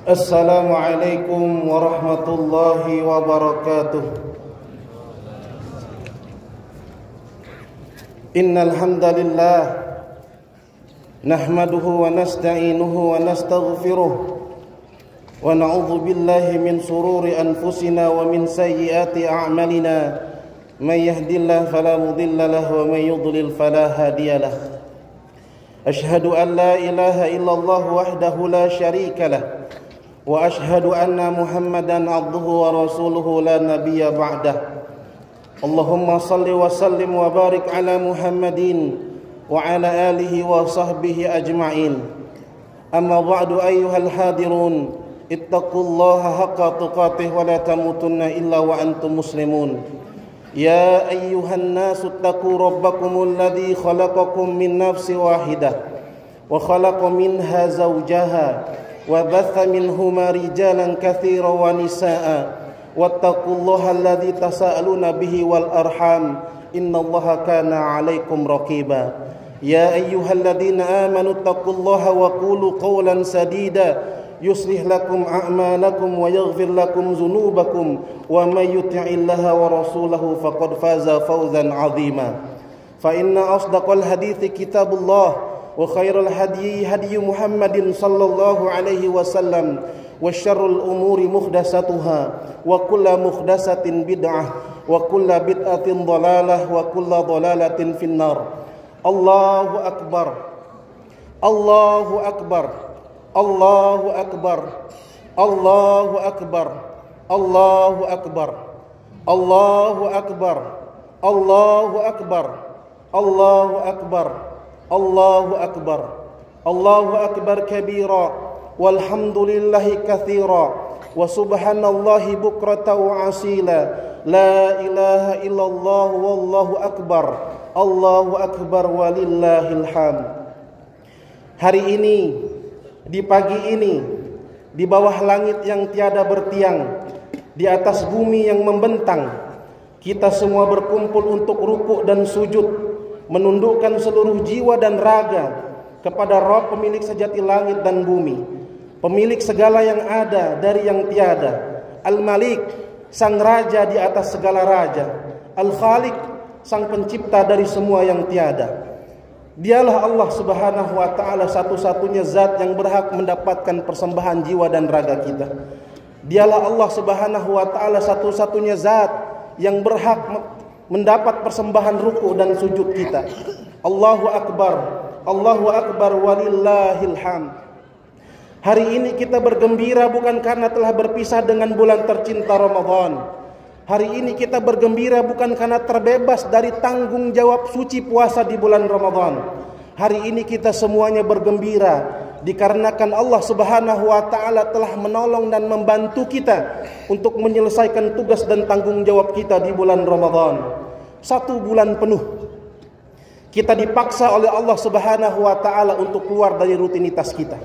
Assalamualaikum warahmatullahi wabarakatuh. Innal hamdalillah nahmaduhu wa nasta'inuhu wa nastaghfiruh wa na'udzu billahi min shururi anfusina wa min sayyiati a'malina. May yahdihillahu fala mudilla lahu wa may yudlil fala hadiyalah. Ashhadu an la ilaha illallah wahdahu la syarika lah wa ashhadu anna Muhammadan abduhu wa rasuluhu la nabiyya ba'dah. Allahumma salli wa sallim wa barik ala Muhammadin wa ala alihi wa sahbihi ajma'in. Amma ba'du ayyuhal hadirun, ittaqullaha haqqa tuqatih wa la tamutunna illa wa antum muslimun. Ya ayyuhan nasu ittaqu rabbakumul ladzi khalaqakum min nafsin wahidah wa khalaqa minha zawjaha وبث منهما رجالا كثيرا ونساء واتقوا الله الذي تساءلون به والأرحام إن الله كان عليكم رقيبا يا أيها الذين آمنوا اتقوا الله وقولوا قولا سديدا يصلح لكم أعمالكم ويغفر لكم ذنوبكم ومن يطع الله ورسوله فقد فاز فوزا عظيما فإن أصدق الحديث كتاب الله وخير الهدي هدي محمد صلى الله عليه وسلم وشر الأمور محدثاتها وكل محدثة بدعة وكل بدعة ضلالة وكل ضلالة في النار. الله أكبر الله أكبر الله أكبر الله أكبر الله أكبر الله أكبر الله أكبر الله أكبر Allahu akbar Allahu akbar kabira walhamdulillahi katsira wa subhanallahi bukratan wa asila la ilaha illallah wallahu akbar Allahu akbar walillahil hamd. Hari ini, di pagi ini, di bawah langit yang tiada bertiang, di atas bumi yang membentang, kita semua berkumpul untuk rukuk dan sujud, menundukkan seluruh jiwa dan raga kepada Rabb pemilik sejati langit dan bumi, pemilik segala yang ada dari yang tiada, Al-Malik, sang raja di atas segala raja, Al-Khaliq, sang pencipta dari semua yang tiada. Dialah Allah Subhanahu wa ta'ala satu-satunya zat yang berhak mendapatkan persembahan jiwa dan raga kita. Dialah Allah Subhanahu wa ta'ala satu-satunya zat yang berhak mendapat persembahan ruku dan sujud kita. Allahu akbar walillahil hamd. Hari ini kita bergembira bukan karena telah berpisah dengan bulan tercinta Ramadan. Hari ini kita bergembira bukan karena terbebas dari tanggung jawab suci puasa di bulan Ramadan. Hari ini kita semuanya bergembira dikarenakan Allah Subhanahu wa ta'ala telah menolong dan membantu kita untuk menyelesaikan tugas dan tanggung jawab kita di bulan Ramadan. 1 bulan penuh kita dipaksa oleh Allah Subhanahu wa ta'ala untuk keluar dari rutinitas kita.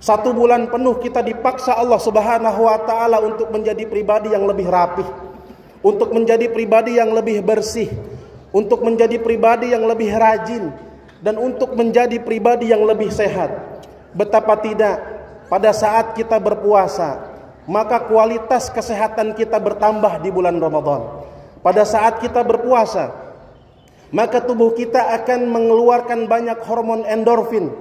1 bulan penuh kita dipaksa Allah Subhanahu wa ta'ala untuk menjadi pribadi yang lebih rapih, untuk menjadi pribadi yang lebih bersih, untuk menjadi pribadi yang lebih rajin, dan untuk menjadi pribadi yang lebih sehat. Betapa tidak, pada saat kita berpuasa, maka kualitas kesehatan kita bertambah di bulan Ramadan. Pada saat kita berpuasa, maka tubuh kita akan mengeluarkan banyak hormon endorfin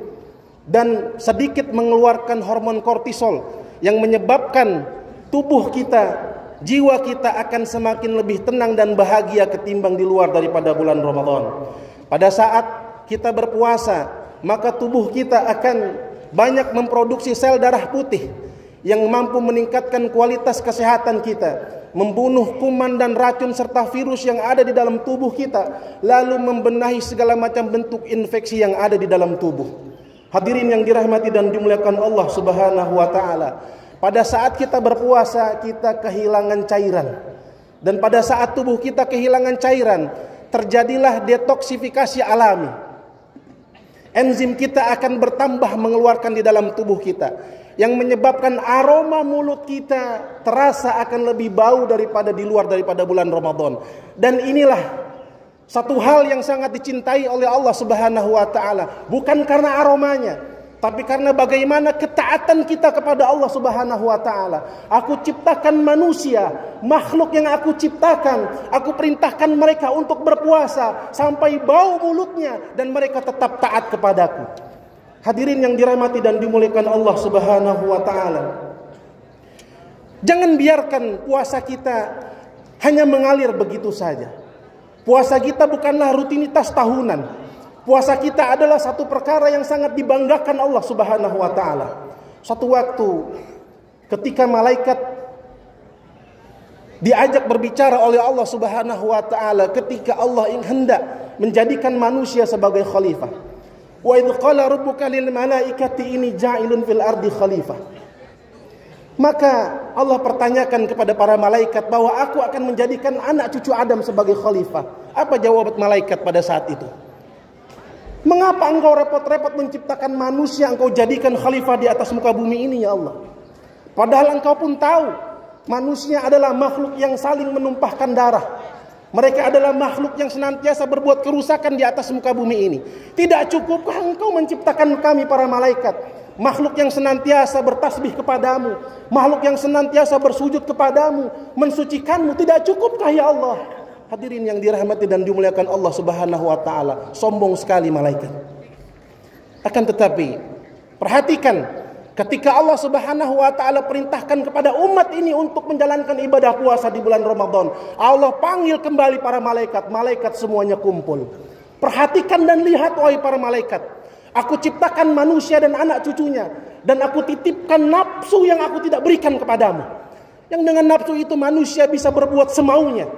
dan sedikit mengeluarkan hormon kortisol yang menyebabkan tubuh kita, jiwa kita akan semakin lebih tenang dan bahagia ketimbang di luar daripada bulan Ramadan. Pada saat kita berpuasa, maka tubuh kita akan banyak memproduksi sel darah putih yang mampu meningkatkan kualitas kesehatan kita, membunuh kuman dan racun serta virus yang ada di dalam tubuh kita, lalu membenahi segala macam bentuk infeksi yang ada di dalam tubuh. Hadirin yang dirahmati dan dimuliakan Allah Subhanahu wa ta'ala, pada saat kita berpuasa kita kehilangan cairan, dan pada saat tubuh kita kehilangan cairan terjadilah detoksifikasi alami. Enzim kita akan bertambah mengeluarkan di dalam tubuh kita, yang menyebabkan aroma mulut kita terasa akan lebih bau daripada di luar daripada bulan Ramadan. Dan inilah satu hal yang sangat dicintai oleh Allah Subhanahu wa ta'ala, bukan karena aromanya, tapi karena bagaimana ketaatan kita kepada Allah Subhanahu wa taala. Aku ciptakan manusia, makhluk yang aku ciptakan, aku perintahkan mereka untuk berpuasa sampai bau mulutnya dan mereka tetap taat kepadaku. Hadirin yang dirahmati dan dimuliakan Allah Subhanahu wa taala. Jangan biarkan puasa kita hanya mengalir begitu saja. Puasa kita bukanlah rutinitas tahunan. Puasa kita adalah satu perkara yang sangat dibanggakan Allah Subhanahu wa taala. Suatu waktu ketika malaikat diajak berbicara oleh Allah Subhanahu wa taala ketika Allah hendak menjadikan manusia sebagai khalifah. Wa idz qala rabbuka lil malaikati inni ja'ilun fil ardi khalifah. Maka Allah pertanyakan kepada para malaikat bahwa aku akan menjadikan anak cucu Adam sebagai khalifah. Apa jawaban malaikat pada saat itu? Mengapa engkau repot-repot menciptakan manusia, engkau jadikan khalifah di atas muka bumi ini ya Allah? Padahal engkau pun tahu manusia adalah makhluk yang saling menumpahkan darah. Mereka adalah makhluk yang senantiasa berbuat kerusakan di atas muka bumi ini. Tidak cukupkah engkau menciptakan kami para malaikat, makhluk yang senantiasa bertasbih kepadamu, makhluk yang senantiasa bersujud kepadamu, mensucikanmu? Tidak cukupkah ya Allah? Hadirin yang dirahmati dan dimuliakan Allah Subhanahu wa taala, sombong sekali malaikat. Akan tetapi, perhatikan ketika Allah Subhanahu wa taala perintahkan kepada umat ini untuk menjalankan ibadah puasa di bulan Ramadan, Allah panggil kembali para malaikat. Malaikat semuanya kumpul. Perhatikan dan lihat wahai para malaikat. Aku ciptakan manusia dan anak cucunya, dan aku titipkan nafsu yang aku tidak berikan kepadamu. Yang dengan nafsu itu manusia bisa berbuat semaunya.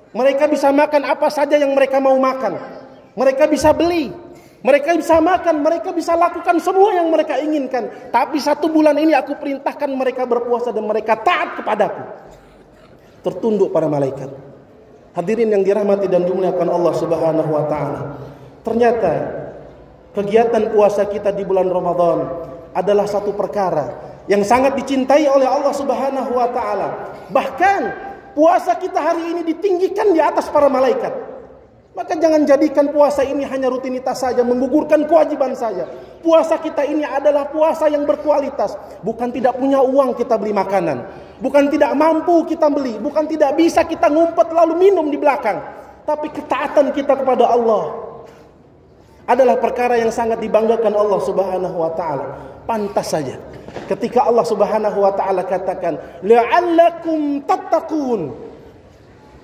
Mereka bisa makan apa saja yang mereka mau makan. Mereka bisa beli, mereka bisa makan, mereka bisa lakukan semua yang mereka inginkan. Tapi 1 bulan ini aku perintahkan mereka berpuasa dan mereka taat kepadaku. Tertunduk para malaikat. Hadirin yang dirahmati dan dimuliakan Allah Subhanahu wa taala. Ternyata kegiatan puasa kita di bulan Ramadan adalah satu perkara yang sangat dicintai oleh Allah Subhanahu wa taala. Bahkan puasa kita hari ini ditinggikan di atas para malaikat. Maka jangan jadikan puasa ini hanya rutinitas saja, menggugurkan kewajiban saja. Puasa kita ini adalah puasa yang berkualitas. Bukan tidak punya uang kita beli makanan, bukan tidak mampu kita beli, bukan tidak bisa kita ngumpet lalu minum di belakang. Tapi ketaatan kita kepada Allah adalah perkara yang sangat dibanggakan Allah Subhanahu wa taala. Pantas saja ketika Allah Subhanahu wa taala katakan la'allakum tattaqun,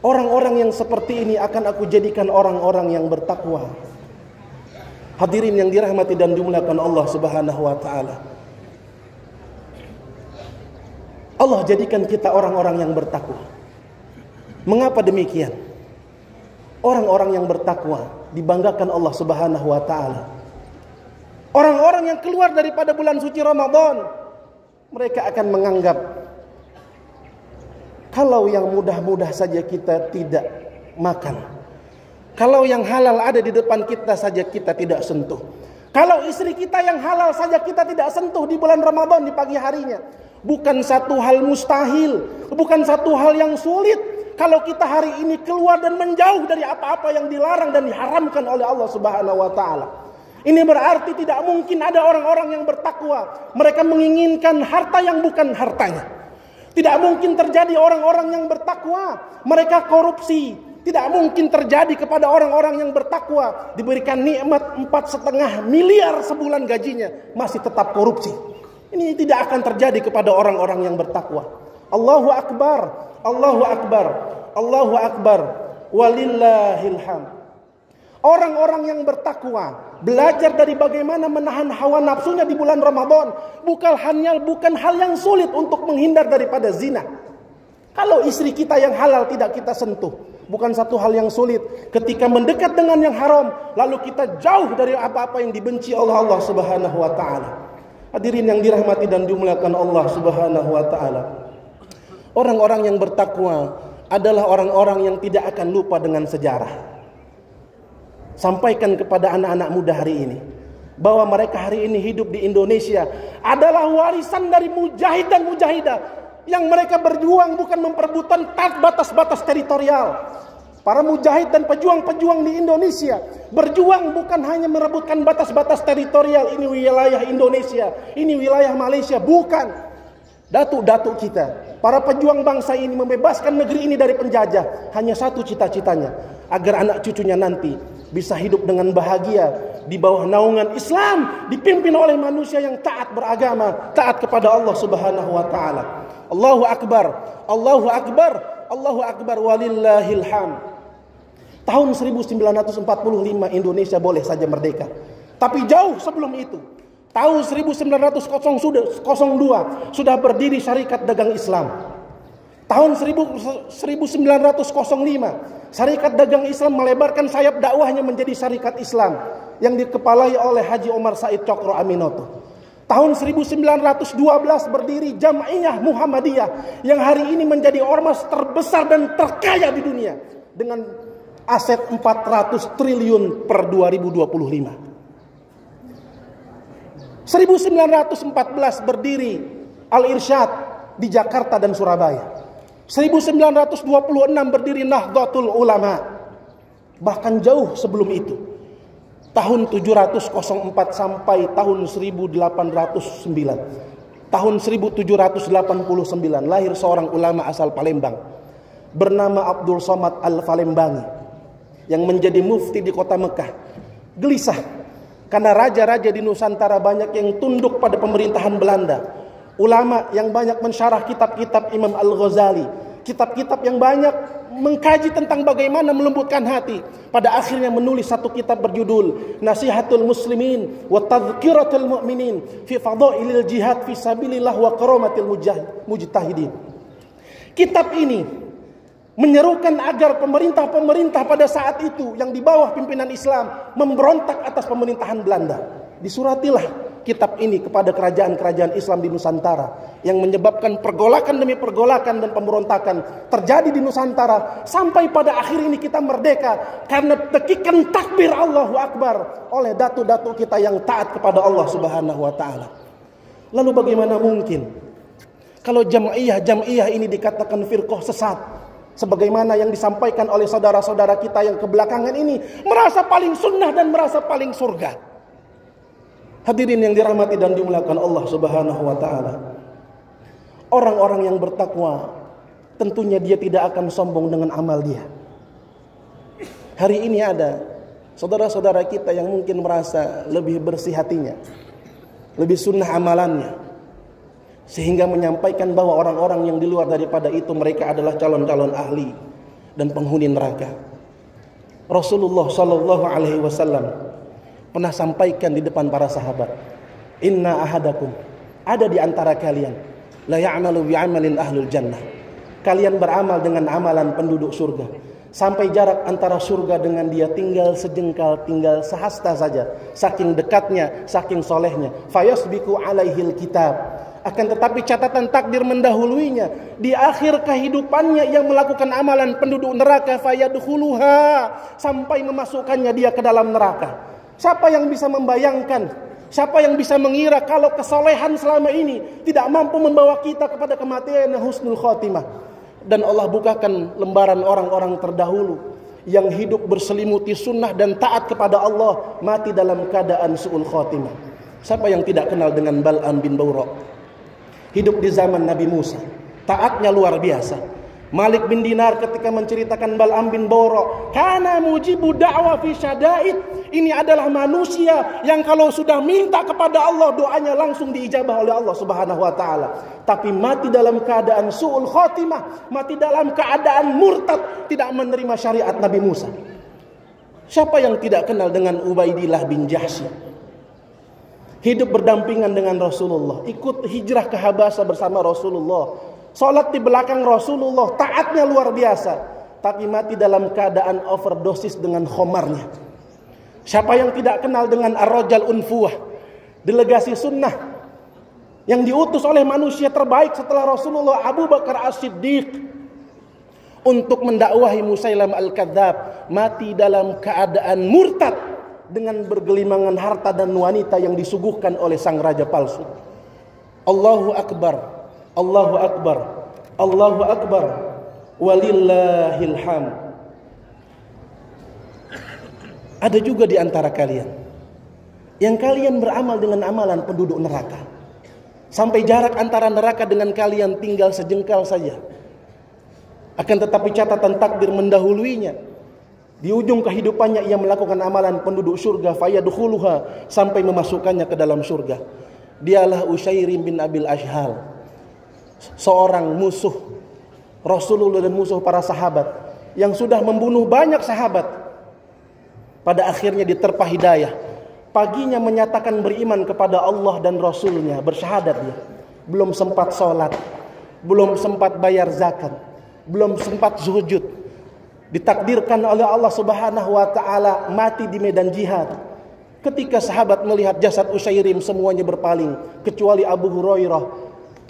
orang-orang yang seperti ini akan aku jadikan orang-orang yang bertakwa. Hadirin yang dirahmati dan dimuliakan Allah Subhanahu wa taala, Allah jadikan kita orang-orang yang bertakwa. Mengapa demikian? Orang-orang yang bertakwa dibanggakan Allah Subhanahu wa taala. Orang-orang yang keluar daripada bulan suci Ramadan, mereka akan menganggap kalau yang mudah-mudah saja kita tidak makan, kalau yang halal ada di depan kita saja kita tidak sentuh, kalau istri kita yang halal saja kita tidak sentuh di bulan Ramadan di pagi harinya, bukan satu hal mustahil, bukan satu hal yang sulit kalau kita hari ini keluar dan menjauh dari apa-apa yang dilarang dan diharamkan oleh Allah Subhanahu wa taala. Ini berarti tidak mungkin ada orang-orang yang bertakwa mereka menginginkan harta yang bukan hartanya. Tidak mungkin terjadi orang-orang yang bertakwa mereka korupsi. Tidak mungkin terjadi kepada orang-orang yang bertakwa diberikan nikmat 4,5 miliar sebulan gajinya masih tetap korupsi. Ini tidak akan terjadi kepada orang-orang yang bertakwa. Allahu Akbar, Allahu Akbar, Allahu Akbar, walillahil hamd. Orang-orang yang bertakwa belajar dari bagaimana menahan hawa nafsunya di bulan Ramadan. Bukan hal yang sulit untuk menghindar daripada zina. Kalau istri kita yang halal tidak kita sentuh, bukan satu hal yang sulit. Ketika mendekat dengan yang haram, lalu kita jauh dari apa-apa yang dibenci oleh Allah Subhanahu wa taala. Hadirin yang dirahmati dan dimuliakan Allah Subhanahu wa taala. Orang-orang yang bertakwa adalah orang-orang yang tidak akan lupa dengan sejarah. Sampaikan kepada anak-anak muda hari ini bahwa mereka hari ini hidup di Indonesia adalah warisan dari mujahid dan mujahidah yang mereka berjuang bukan memperebutkan batas-batas teritorial. Para mujahid dan pejuang-pejuang di Indonesia berjuang bukan hanya merebutkan batas-batas teritorial, ini wilayah Indonesia, ini wilayah Malaysia, bukan. Datuk-datuk kita, para pejuang bangsa ini membebaskan negeri ini dari penjajah, hanya satu cita-citanya, agar anak cucunya nanti bisa hidup dengan bahagia di bawah naungan Islam, dipimpin oleh manusia yang taat beragama, taat kepada Allah Subhanahu wa taala. Allahu akbar, Allahu akbar, Allahu akbar, walillahil hamd. Tahun 1945 Indonesia boleh saja merdeka. Tapi jauh sebelum itu, tahun 1902 sudah berdiri Syarikat Dagang Islam. Tahun 1905 Syarikat Dagang Islam melebarkan sayap dakwahnya menjadi Syarikat Islam yang dikepalai oleh Haji Omar Said Cokro Aminoto. Tahun 1912 berdiri Jam'iyah Muhammadiyah yang hari ini menjadi ormas terbesar dan terkaya di dunia dengan aset 400 triliun per 2025. 1914 berdiri Al-Irsyad di Jakarta dan Surabaya. 1926 berdiri Nahdlatul Ulama. Bahkan jauh sebelum itu, tahun 704 sampai tahun 1809. Tahun 1789 lahir seorang ulama asal Palembang bernama Abdul Somad Al-Falembangi yang menjadi mufti di kota Mekah. Gelisah karena raja-raja di Nusantara banyak yang tunduk pada pemerintahan Belanda. Ulama yang banyak mensyarah kitab-kitab Imam Al-Ghazali, kitab-kitab yang banyak mengkaji tentang bagaimana melembutkan hati. Pada akhirnya menulis satu kitab berjudul Nasihatul Muslimin wa Tadhkiratul Mu'minin fi Fadailil Jihad fi Sabilillah wa Karamatil Mujtahidin. Kitab ini menyerukan agar pemerintah-pemerintah pada saat itu yang di bawah pimpinan Islam memberontak atas pemerintahan Belanda. Disuratilah kitab ini kepada kerajaan-kerajaan Islam di Nusantara yang menyebabkan pergolakan demi pergolakan dan pemberontakan terjadi di Nusantara sampai pada akhir ini kita merdeka karena tekikan takbir Allahu Akbar oleh datuk-datuk kita yang taat kepada Allah Subhanahu wa taala. Lalu bagaimana mungkin kalau jam'iyah ini dikatakan firqah sesat? Sebagaimana yang disampaikan oleh saudara-saudara kita yang kebelakangan ini merasa paling sunnah dan merasa paling surga. Hadirin yang dirahmati dan dimuliakan Allah Subhanahu wa taala. Orang-orang yang bertakwa tentunya dia tidak akan sombong dengan amal dia. Hari ini ada saudara-saudara kita yang mungkin merasa lebih bersih hatinya, lebih sunnah amalannya, sehingga menyampaikan bahwa orang-orang yang di luar daripada itu mereka adalah calon-calon ahli dan penghuni neraka. Rasulullah sallallahu alaihi wasallam pernah sampaikan di depan para sahabat, "Inna ahadakum," ada di antara kalian, "la ya'malu bi'amalin ahlul jannah." Kalian beramal dengan amalan penduduk surga, sampai jarak antara surga dengan dia tinggal sejengkal, tinggal sehasta saja, saking dekatnya, saking solehnya. Fayasbiqu alaihil kitab. Akan tetapi catatan takdir mendahuluinya. Di akhir kehidupannya ia melakukan amalan penduduk neraka, fayadkhuluha, sampai memasukkannya dia ke dalam neraka. Siapa yang bisa membayangkan, siapa yang bisa mengira kalau kesolehan selama ini tidak mampu membawa kita kepada kematian husnul khotimah. Dan Allah bukakan lembaran orang-orang terdahulu yang hidup berselimuti sunnah dan taat kepada Allah, mati dalam keadaan su'ul khotimah. Siapa yang tidak kenal dengan Bal'am bin Bawra? Hidup di zaman Nabi Musa, taatnya luar biasa. Malik bin Dinar ketika menceritakan Bal'am bin Bawra, kana mujibu da'wa fi syada'id. Ini adalah manusia yang kalau sudah minta kepada Allah, doanya langsung diijabah oleh Allah Subhanahu wa taala. Tapi mati dalam keadaan su'ul khotimah, mati dalam keadaan murtad, tidak menerima syariat Nabi Musa. Siapa yang tidak kenal dengan Ubaidillah bin Jahsy? Hidup berdampingan dengan Rasulullah, ikut hijrah ke Habasya bersama Rasulullah, salat di belakang Rasulullah, taatnya luar biasa, tapi mati dalam keadaan overdosis dengan khomarnya. Siapa yang tidak kenal dengan Ar-Rajal Unfuwah, delegasi sunnah yang diutus oleh manusia terbaik setelah Rasulullah, Abu Bakar As-Siddiq, untuk mendakwahi Musailam Al-Kadzab, mati dalam keadaan murtad dengan bergelimangan harta dan wanita yang disuguhkan oleh sang raja palsu. Allahu Akbar, Allahu Akbar, Allahu Akbar, walillahil hamd. Ada juga di antara kalian yang kalian beramal dengan amalan penduduk neraka, sampai jarak antara neraka dengan kalian tinggal sejengkal saja. Akan tetapi catatan takdir mendahuluinya. Di ujung kehidupannya ia melakukan amalan penduduk surga, fayadkhuluha, sampai memasukkannya ke dalam surga. Dialah Usyairim bin Abil Ashhal, seorang musuh Rasulullah dan musuh para sahabat, yang sudah membunuh banyak sahabat. Pada akhirnya diterpa hidayah. Paginya menyatakan beriman kepada Allah dan Rasulnya, bersyahadat dia. Belum sempat sholat, belum sempat bayar zakat, belum sempat sujud. Ditakdirkan oleh Allah Subhanahu wa taala mati di medan jihad. Ketika sahabat melihat jasad Usyairim, semuanya berpaling kecuali Abu Hurairah.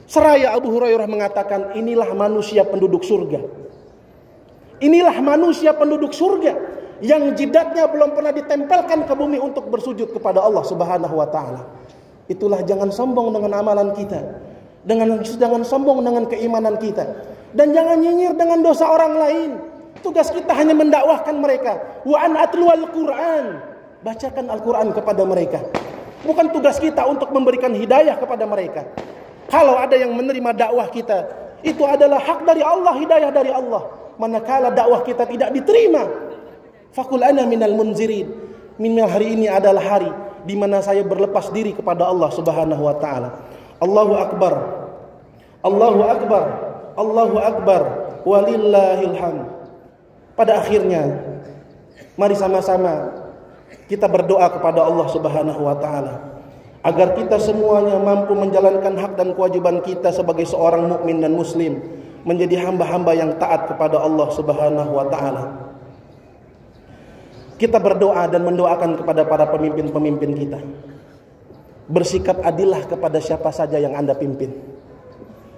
Seraya Abu Hurairah mengatakan, inilah manusia penduduk surga. Inilah manusia penduduk surga yang jidatnya belum pernah ditempelkan ke bumi untuk bersujud kepada Allah Subhanahu wa taala. Itulah, jangan sombong dengan amalan kita, jangan sombong dengan keimanan kita, dan jangan nyinyir dengan dosa orang lain. Tugas kita hanya mendakwahkan mereka. Wa an atlu al-Qur'an, bacakan Al-Qur'an kepada mereka. Bukan tugas kita untuk memberikan hidayah kepada mereka. Kalau ada yang menerima dakwah kita, itu adalah hak dari Allah, hidayah dari Allah. Manakala dakwah kita tidak diterima, faqul ana minal munzirin, minal hari ini adalah hari di mana saya berlepas diri kepada Allah Subhanahu wa taala. Allahu akbar. Allahu akbar. Allahu akbar walillahil hamd. Pada akhirnya mari sama-sama kita berdoa kepada Allah Subhanahu wa taala agar kita semuanya mampu menjalankan hak dan kewajiban kita sebagai seorang mukmin dan muslim, menjadi hamba-hamba yang taat kepada Allah Subhanahu wa taala. Kita berdoa dan mendoakan kepada para pemimpin-pemimpin kita. Bersikap adillah kepada siapa saja yang Anda pimpin.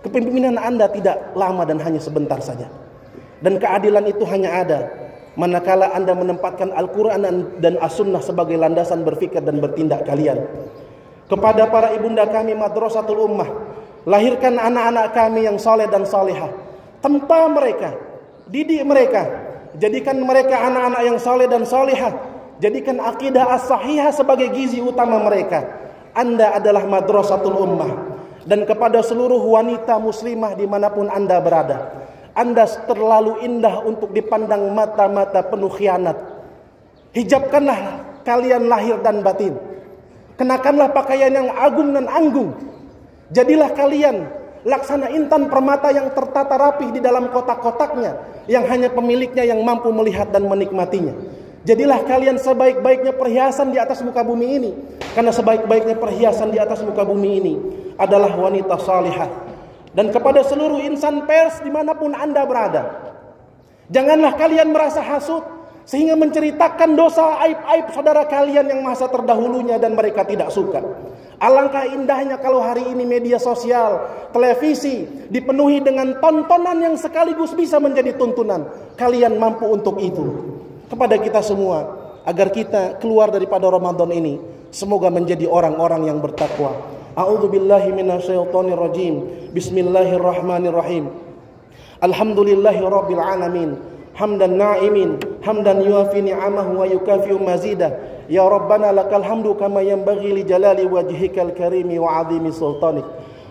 Kepemimpinan Anda tidak lama dan hanya sebentar saja. Dan keadilan itu hanya ada manakala Anda menempatkan Al-Quran dan As-Sunnah sebagai landasan berfikir dan bertindak kalian. Kepada para ibunda kami Madrasatul Ummah, lahirkan anak-anak kami yang soleh dan solehah. Tempa mereka, didik mereka, jadikan mereka anak-anak yang soleh dan solehah. Jadikan akidah as-sahihah sebagai gizi utama mereka. Anda adalah Madrasatul Ummah. Dan kepada seluruh wanita muslimah dimanapun Anda berada, Anda terlalu indah untuk dipandang mata-mata penuh khianat. Hijabkanlah kalian lahir dan batin. Kenakanlah pakaian yang agung dan anggung. Jadilah kalian laksana intan permata yang tertata rapih di dalam kotak-kotaknya, yang hanya pemiliknya yang mampu melihat dan menikmatinya. Jadilah kalian sebaik-baiknya perhiasan di atas muka bumi ini, karena sebaik-baiknya perhiasan di atas muka bumi ini adalah wanita salihah. Dan kepada seluruh insan pers dimanapun Anda berada, janganlah kalian merasa hasut sehingga menceritakan dosa aib-aib saudara kalian yang masa terdahulunya dan mereka tidak suka. Alangkah indahnya kalau hari ini media sosial, televisi dipenuhi dengan tontonan yang sekaligus bisa menjadi tuntunan. Kalian mampu untuk itu. Kepada kita semua, agar kita keluar daripada Ramadan ini, semoga menjadi orang-orang yang bertakwa. A'udzubillahi minasyaitonirrajim. Bismillahirrahmanirrahim. Alhamdulillahirabbil alamin. Hamdan na'imin, hamdan yuafi ni'amahu wa yukafi'u mazidah. Ya Rabbana lakal hamdu kama yanbaghi li jalali wajhikal karimi wa 'azimi sultanik.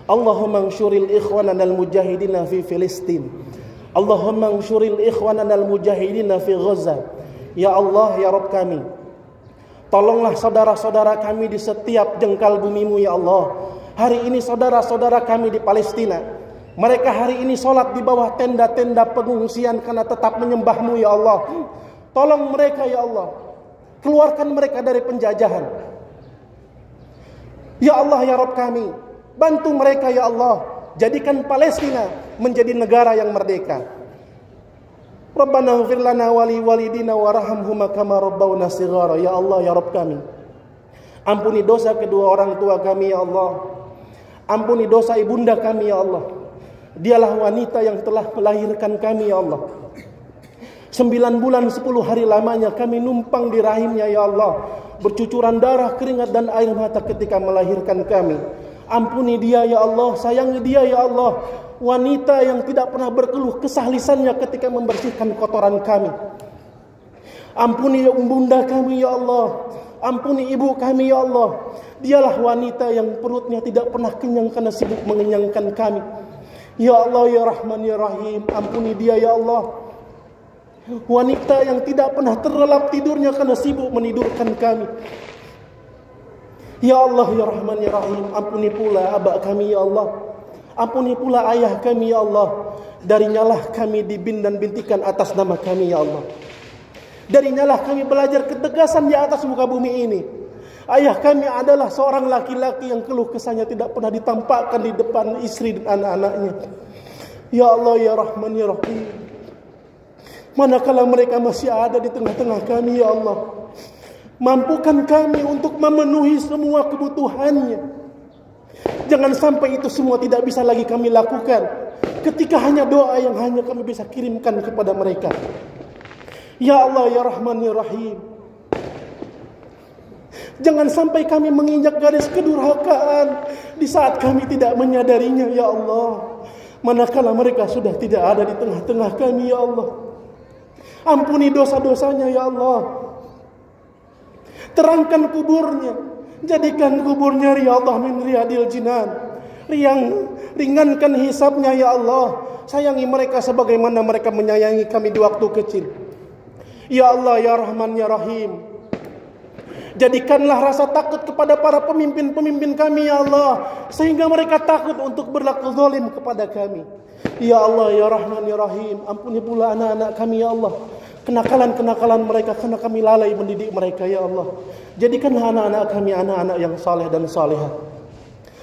Allahumma anshuril ikhwanana al-mujahidina fi Filistin. Allahumma anshuril ikhwanana al-mujahidina fi Gaza. Ya Allah, ya Rabb kami, tolonglah saudara-saudara kami di setiap jengkal bumimu ya Allah. Hari ini saudara-saudara kami di Palestina, mereka hari ini sholat di bawah tenda-tenda pengungsian karena tetap menyembahmu ya Allah. Tolong mereka ya Allah, keluarkan mereka dari penjajahan. Ya Allah, ya Rabb kami, bantu mereka ya Allah. Jadikan Palestina menjadi negara yang merdeka. Rabbana ighfir lana wa li walidina warhamhuma kama rabbawna shighara. Ya Allah, ya Rabb kami, ampuni dosa kedua orang tua kami ya Allah. Ampuni dosa ibunda kami ya Allah. Dialah wanita yang telah melahirkan kami ya Allah. 9 bulan 10 hari lamanya kami numpang di rahimnya ya Allah, bercucuran darah, keringat dan air mata ketika melahirkan kami. Ampuni dia ya Allah, sayangi dia ya Allah. Wanita yang tidak pernah berkeluh kesah lisannya ketika membersihkan kotoran kami. Ampuni bunda kami ya Allah. Ampuni ibu kami ya Allah. Dialah wanita yang perutnya tidak pernah kenyang karena sibuk mengenyangkan kami. Ya Allah ya Rahman ya Rahim, ampuni dia ya Allah. Wanita yang tidak pernah terlelap tidurnya karena sibuk menidurkan kami. Ya Allah ya Rahman ya Rahim, ampuni pula abah kami ya Allah. Ampuni pula ayah kami ya Allah. Darinyalah kami dibin dan bintikan atas nama kami ya Allah. Darinyalah kami belajar ketegasan di atas muka bumi ini. Ayah kami adalah seorang laki-laki yang keluh kesahnya tidak pernah ditampakkan di depan istri dan anak-anaknya. Ya Allah ya Rahman ya Rahim, manakala mereka masih ada di tengah-tengah kami ya Allah, mampukan kami untuk memenuhi semua kebutuhannya. Jangan sampai itu semua tidak bisa lagi kami lakukan ketika hanya doa yang hanya kami bisa kirimkan kepada mereka. Ya Allah ya Rahman ya Rahim, jangan sampai kami menginjak garis kedurhakaan di saat kami tidak menyadarinya ya Allah. Manakala mereka sudah tidak ada di tengah-tengah kami ya Allah. Ampuni dosa-dosanya ya Allah. Terangkan kuburnya, jadikan kuburnya riyadhah min riyadil jinan. Ringankan hisabnya ya Allah. Sayangi mereka sebagaimana mereka menyayangi kami di waktu kecil. Ya Allah ya Rahman ya Rahim, jadikanlah rasa takut kepada para pemimpin-pemimpin kami ya Allah, sehingga mereka takut untuk berlaku zalim kepada kami. Ya Allah ya Rahman ya Rahim, ampuni pula anak-anak kami ya Allah. Kenakalan-kenakalan mereka karena kami lalai mendidik mereka ya Allah. Jadikanlah anak-anak kami anak-anak yang saleh dan salihah,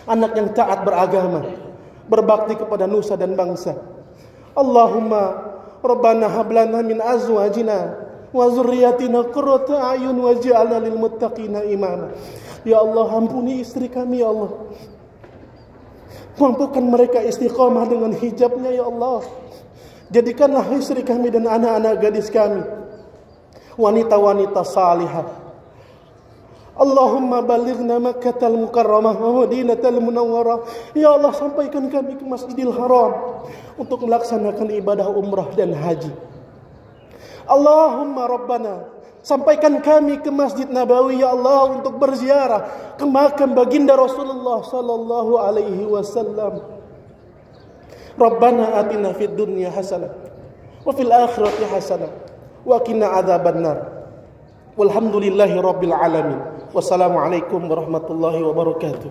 anak yang taat beragama, berbakti kepada nusa dan bangsa. Allahumma Rabbana hab lana min azwajina wa zurriyatina qurrata a'yun waj'alna lil muttaqina imama. Ya Allah, ampuni istri kami ya Allah. Mampukan mereka istiqamah dengan hijabnya ya Allah. Jadikanlah istri kami dan anak-anak gadis kami wanita-wanita salihah. Allahumma balighna Makkatal Mukarramah wa Madinatal Munawwarah. Ya Allah, sampaikan kami ke Masjidil Haram untuk melaksanakan ibadah umrah dan haji. Allahumma Rabbana, sampaikan kami ke Masjid Nabawi ya Allah untuk berziarah ke makam baginda Rasulullah sallallahu alaihi wasallam. Rabbana atina fid dunya hasanah wa fil akhirati hasanah wa qina adzabannar. Walhamdulillahi rabbil alamin. Wassalamualaikum warahmatullahi wabarakatuh.